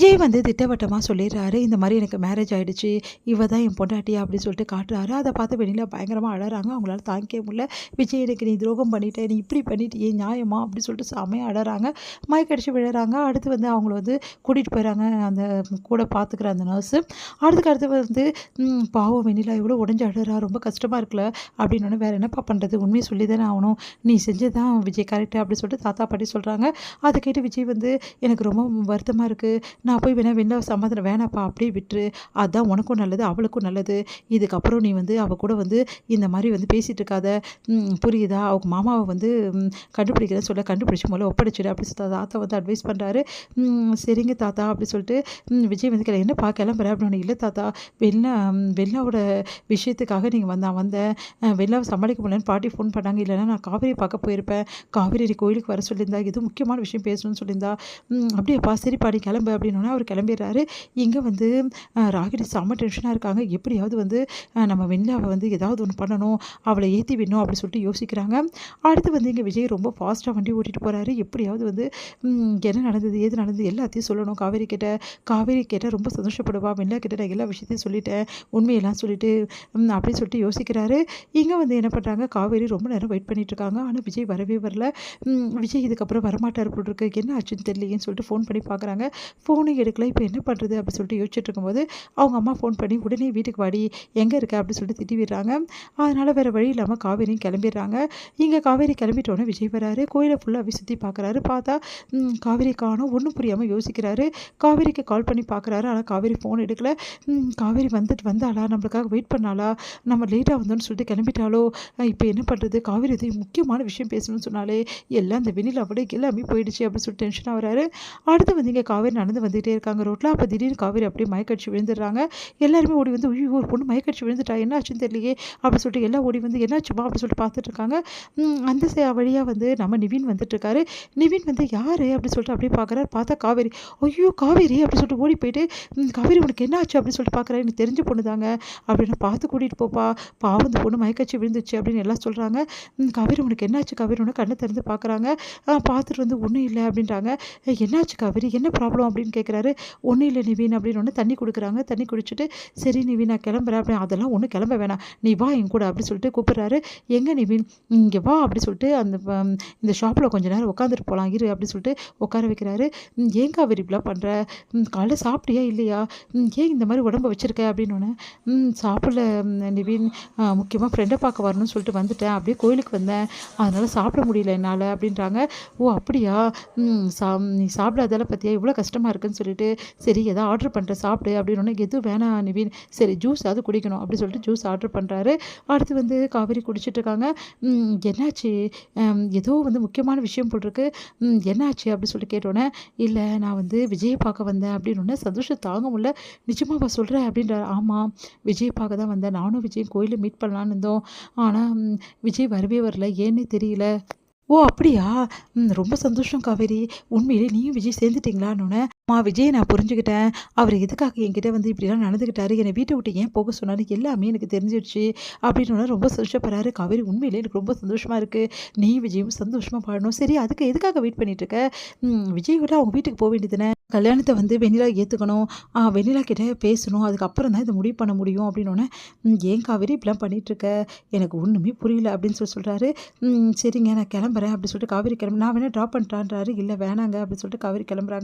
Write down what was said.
விஜய் வந்து திட்டவட்டமாக சொல்லிடுறாரு, இந்த மாதிரி எனக்கு மேரேஜ் ஆகிடுச்சு, இவ தான் என் பொண்டாட்டி அப்படின்னு சொல்லிட்டு காட்டுறாரு. அதை பார்த்து வெளியில் பயங்கரமாக அழறாங்க. அவங்களால தாங்கிக்கவே முடியல. விஜய் எனக்கு நீ துரோகம் பண்ணிட்ட, நீ இப்படி பண்ணிட்டியே நியாயமா அப்படின்னு சொல்லிட்டு செமையாக அழறாங்க. மயக்கடிச்சு விழுறாங்க. அடுத்து வந்து அவங்கள வந்து கூட்டிகிட்டு போயிடறாங்க அந்த கூட பார்த்துக்கிற அந்த நர்ஸு. அடுத்து வந்து பாவம் வெண்ணிலா இவ்வளோ உடஞ்சி அழுறா, ரொம்ப கஷ்டமாக இருக்குல்ல அப்படின்னு. வேறு என்னப்பா பண்ணுறது, உண்மையை சொல்லி தானே ஆகணும், நீ செஞ்சதான் விஜய் கரெக்டு அப்படின்னு சொல்லிட்டு தாத்தா பாட்டி சொல்கிறாங்க. அதை கேட்டு விஜய் வந்து எனக்கு ரொம்ப வருத்தமாக இருக்குது, நான் போய் வெளில சமாதானம் வேணாப்பா அப்படியே விட்டுரு, அதுதான் உனக்கும் நல்லது அவளுக்கும் நல்லது, இதுக்கப்புறம் நீ வந்து அவள் கூட வந்து இந்த மாதிரி வந்து பேசிகிட்டு இருக்காத, புரியுதா, அவங்க மாமாவை வந்து கண்டுபிடிக்கிறேன்னு சொல்ல கண்டுபிடிச்சி முதல்ல ஒப்படைச்சிடு அப்படி சொல்லி தாத்தா வந்து அட்வைஸ் பண்ணுறாரு. சரிங்க தாத்தா அப்படி சொல்லிட்டு விஜய் வந்து என்னப்பா கிளம்புற அப்படின்னு. இல்லை தாத்தா, வெள்ளாவோட விஷயத்துக்காக நீங்கள் வந்தேன், வெள்ளாவை சமாளிக்க முடியலன்னு பாட்டி ஃபோன் பண்ணாங்க, இல்லைன்னா நான் காவேரி பார்க்க போயிருப்பேன், காவேரி நீ கோயிலுக்கு வர சொல்லியிருந்தா, எதுவும் முக்கியமான விஷயம் பேசணும்னு சொல்லியிருந்தா, அப்படியேப்பா சரி பாடி கிளம்பு அப்படின்னா அவர் கிளம்பிடுறாரு. இங்கே வந்து ராகினி செம்ம டென்ஷனாக இருக்காங்க. எப்படியாவது வந்து நம்ம வெண்ணிலாவை வந்து ஏதாவது ஒன்று பண்ணணும், அவளை ஏற்றி விடணும் அப்படின்னு சொல்லிட்டு யோசிக்கிறாங்க. அடுத்து வந்து இங்கே விஜய் ரொம்ப ஃபாஸ்ட்டாக வண்டி ஓட்டிகிட்டு போகிறாரு. எப்படியாவது வந்து என்ன நடந்தது ஏது நடந்தது எல்லாத்தையும் சொல்லணும் காவேரி கேட்ட ரொம்ப சந்தோஷப்படுவா, வெண்ணிலா கிட்ட நான் எல்லா விஷயத்தையும் சொல்லிட்டேன், உண்மையெல்லாம் சொல்லிட்டு அப்படின்னு சொல்லிட்டு யோசிக்கிறாரு. இங்கே வந்து என்ன பண்ணுறாங்க, காவேரி ரொம்ப நேரம் வெயிட் பண்ணிட்டு இருக்காங்க. ஆனால் விஜய் வரவே வரல. விஜய் இதுக்கப்புறம் வரமாட்டார் போல் இருக்கு, என்ன ஆச்சுன்னு தெரியலையேன்னு சொல்லிட்டு ஃபோன் பண்ணி பார்க்குறாங்க. ஃபோனும் எடுக்கல. இப்போ என்ன பண்ணுறது அப்படின்னு சொல்லிட்டு யோசிச்சுட்டு இருக்கும்போது அவங்க அம்மா ஃபோன் பண்ணி உடனே வீட்டுக்கு வாடி, எங்கே இருக்க அப்படின்னு சொல்லிட்டு திட்டி விடுறாங்க. அதனால் வேறு வழி இல்லாமல் காவேரியும் கிளம்பிடுறாங்க. இங்கே காவேரி கிளம்பிட்டோன்னே விஜய் வராரு. கோயிலை ஃபுல்லாக சுற்றி பார்க்குறாரு. பார்த்தா காவேரி காணோம். ஒன்றும் புரியாமல் யோசிக்கிறாரு. காவேரிக்கு கால் பண்ணி பார்க்குறாரு. ஆனால் காவேரி ஃபோன் எடுக்கல. காவேரி வந்தாளா, நம்மளுக்காக வெயிட் பண்ணாளா, நம்ம லேட்டாக வந்தோன்னு சொல்லிட்டு கிளம்பிட்டாலோ, இப்போ என்ன பண்ணுறது, காவேரி இது முக்கியமான விஷயம் பேசணும்னு சொன்னாலே எல்லாம் இந்த வெண்ணிலாவோட எல்லாமே போயிடுச்சு அப்படின்னு சொல்லிட்டு டென்ஷனாக வராரு. அடுத்து வந்து இங்கே காவேரி நடந்து வந்துகிட்டே இருக்காங்க ரோட்டில். அப்போ திடீர்னு காவேரி அப்படியே மயக்கடிச்சு விழுந்துடுறாங்க. எல்லாருமே ஓடி வந்து ஐயோ ஒரு பொண்ணு மயக்கடிச்சு விழுந்துட்டா, என்ன ஆச்சுன்னு தெரியலையே அப்படின்னு சொல்லிட்டு எல்லாம் ஓடி வந்து என்னாச்சுமா அப்படின்னு சொல்லிட்டு பார்த்துட்டு இருக்காங்க. அந்த வழியாக வந்து நம்ம நிவின் வந்துட்டு இருக்காரு. நிவின் வந்து யார் அப்படின்னு சொல்லிட்டு அப்படியே பார்க்குறாரு. பார்த்தா காவேரி. ஐயோ காவேரி அப்படின்னு சொல்லிட்டு ஓடி போயிட்டு காவேரி உனக்கு என்ன ஆச்சு அப்படின்னு சொல்லிட்டு பார்க்குறாரு. எனக்கு தெரிஞ்ச பொண்ணு தாங்க அப்படின்னு, பார்த்து கூட்டிகிட்டு போப்பா, பாவம் இந்த பொண்ணு மயக்கடிச்சு விழுந்துச்சு அப்படின்னு எல்லாம் சொல்கிறாங்க. காவேரி உனக்கு என்னாச்சு காவேரி, உனக்கு கண்ணை திறந்து பார்க்குறாங்க. பார்த்துட்டு வந்து ஒன்றும் இல்லை அப்படின்றாங்க. என்னாச்சு காவேரி, என்ன ப்ராப்ளம் அப்படின்னு கேட்குறாரு. ஒன்றும் இல்லை நிவின் அப்படின்னு ஒன்று தண்ணி கொடுக்குறாங்க. தண்ணி குடிச்சிட்டு சரி நிவின் நான் கிளம்புறேன் அப்படி, அதெல்லாம் ஒன்றும் கிளம்ப வேணாம், நீ வா என் கூட அப்படி சொல்லிட்டு கூப்பிட்றாரு. எங்கே நிவின், இங்கே வா அப்படி சொல்லிட்டு அந்த இந்த ஷாப்பில் கொஞ்சம் நேரம் உட்காந்துட்டு போகலாம் இரு அப்படி சொல்லிட்டு உட்கார வைக்கிறாரு. ஏன் காவேரி இப்படிலாம் பண்ணுற, காலைல சாப்பிட்டியா இல்லையா, ஏன் இந்த மாதிரி உடம்பு வச்சுருக்க அப்படின்னு ஒன்று. சாப்பிடல நிவின், முக்கியமாக ஃப்ரெண்டை பார்க்க வரணும்னு சொல்லிட்டு வந்துட்டேன், அப்படியே கோயிலுக்கு வந்தேன், அதனால் சாப்பிட முடியல என்னால் அப்படின்றாங்க. ஓ அப்படியா, நீ சாப்பிடாதால பற்றியா இவ்வளோ கஷ்டமாக இருக்குன்னு சொல்லிட்டு சரி எதாவது ஆர்டர் பண்ணுற சாப்பிடு அப்படின்னு. எதுவும் வேணாம் நிவின், சரி ஜூஸ் அது குடிக்கணும் அப்படி சொல்லிட்டு ஜூஸ் ஆர்டர் பண்ணுறாரு. அடுத்து வந்து காவேரி குடிச்சிட்டு இருக்காங்க. என்னாச்சு, ஏதோ வந்து முக்கியமான விஷயம் போட்டிருக்கு, என்னாச்சு அப்படி சொல்லிட்டு கேட்டோன்னே, இல்லை நான் வந்து விஜயை பார்க்க வந்தேன் அப்படின்னு. சந்தோஷம் தாங்க முடியல, நிஜமாவா சொல்கிறேன் அப்படின்றார். ஆமாம் விஜய் பார்க்க தான் வந்தேன், நானும் விஜய் கோயிலில் மீட் பண்ணலான்னு இருந்தோம், ஆனால் விஜய் வரவே வரல, ஏன்னே தெரியல. ஓ அப்படியா, ரொம்ப சந்தோஷம் காவேரி, உண்மையிலே நீயும் விஜய் சேர்ந்துட்டிங்களான்னு. விஜய் நான் புரிஞ்சுக்கிட்டேன், அவர் எதுக்காக என்கிட்ட வந்து இப்படிலாம் நடந்துக்கிட்டாரு, என்னை வீட்டை விட்டு ஏன் போக சொன்னார் எல்லாமே எனக்கு தெரிஞ்சிடுச்சு அப்படின்னு ரொம்ப சந்தோஷப்படுறாரு. காவேரி உண்மையிலே எனக்கு ரொம்ப சந்தோஷமாக இருக்குது, நீ விஜயும் சந்தோஷமாக பாடணும், சரி அதுக்கு எதுக்காக வெயிட் பண்ணிட்டு இருக்க, விஜய் விட அவங்க வீட்டுக்கு போக வேண்டியதுனே, கல்யாணத்தை வந்து வெண்ணிலா ஏற்றுக்கணும், வெண்ணிலா கிட்டே பேசணும், அதுக்கப்புறம் தான் இதை முடிவு பண்ண முடியும் அப்படின்னு. ஏன் காவேரி இப்படிலாம் பண்ணிகிட்ருக்க, எனக்கு ஒன்றுமே புரியல அப்படின்னு சொல்கிறாரு. சரிங்க நான் கிளம்புறேன் அப்படி சொல்லிட்டு காவேரி கிளம்பு, நான் வேணால் ட்ராப் பண்ணிட்டான்றாரு. இல்லை வேணாங்க அப்படின்னு சொல்லிட்டு காவேரி கிளம்புறாங்க.